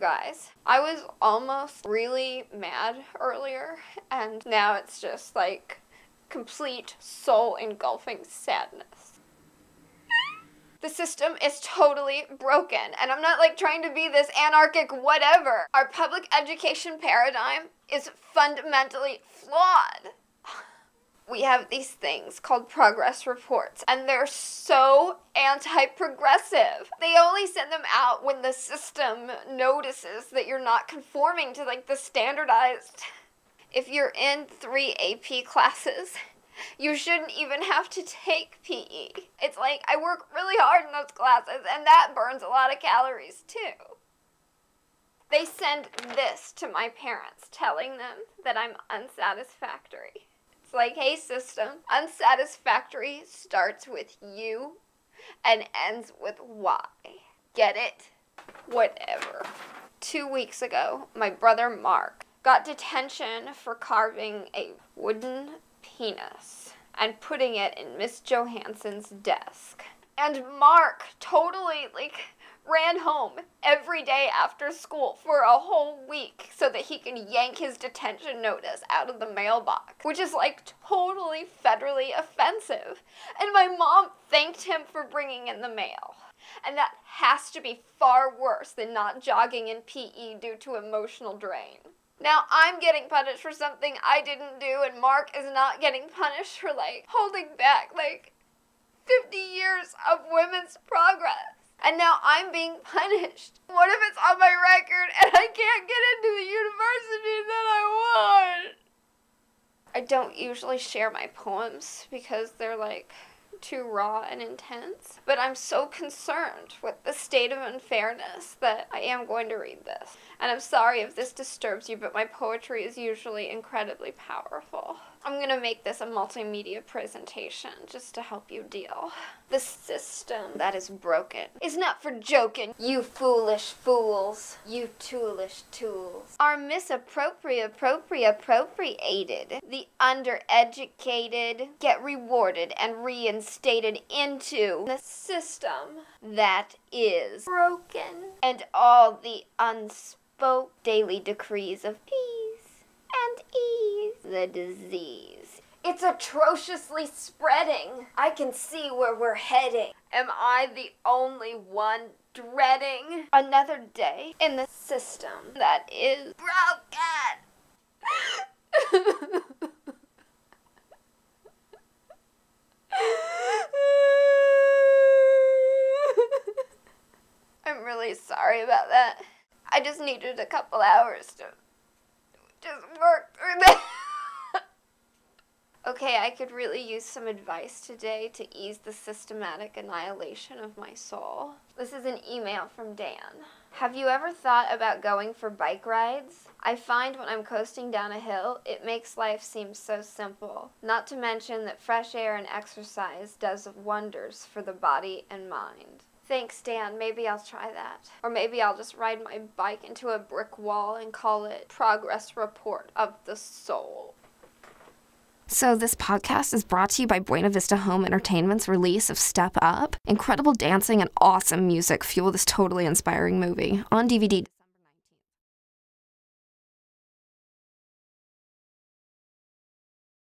guys, I was almost really mad earlier, and now it's just like complete soul-engulfing sadness. The system is totally broken, and I'm not like trying to be this anarchic whatever. Our public education paradigm is fundamentally flawed. We have these things called progress reports, and they're so anti-progressive. They only send them out when the system notices that you're not conforming to like the standardized. If you're in 3 AP classes, you shouldn't even have to take PE. It's like I work really hard in those classes, and that burns a lot of calories too. They send this to my parents, telling them that I'm unsatisfactory. It's like, hey system, unsatisfactory starts with U and ends with Y. Get it? Whatever. 2 weeks ago, my brother Mark got detention for carving a wooden penis and putting it in Miss Johansson's desk. And Mark totally ran home every day after school for a whole week so that he can yank his detention notice out of the mailbox, which is totally federally offensive. And my mom thanked him for bringing in the mail. And that has to be far worse than not jogging in PE due to emotional drain. Now I'm getting punished for something I didn't do, and Mark is not getting punished for holding back 50 years of women's progress. And now I'm being punished. What if it's on my record and I can't get into the university that I want? I don't usually share my poems because they're too raw and intense, but I'm so concerned with the state of unfairness that I am going to read this. And I'm sorry if this disturbs you, but my poetry is usually incredibly powerful. I'm gonna make this a multimedia presentation just to help you deal. The system that is broken is not for joking, you foolish fools, you toolish tools, are misappropriated. The undereducated get rewarded and reinstated into the system that is broken, and all the unspoke daily decrees of peace and ease the disease. It's atrociously spreading. I can see where we're heading. Am I the only one dreading another day in the system that is broken? I'm really sorry about that. I just needed a couple hours to just work through that. Okay, I could really use some advice today to ease the systematic annihilation of my soul. This is an email from Dan. Have you ever thought about going for bike rides? I find when I'm coasting down a hill, it makes life seem so simple. Not to mention that fresh air and exercise does wonders for the body and mind. Thanks, Dan. Maybe I'll try that. Or maybe I'll just ride my bike into a brick wall and call it Progress Report of the Soul. So this podcast is brought to you by Buena Vista Home Entertainment's release of Step Up. Incredible dancing and awesome music fuel this totally inspiring movie on DVD.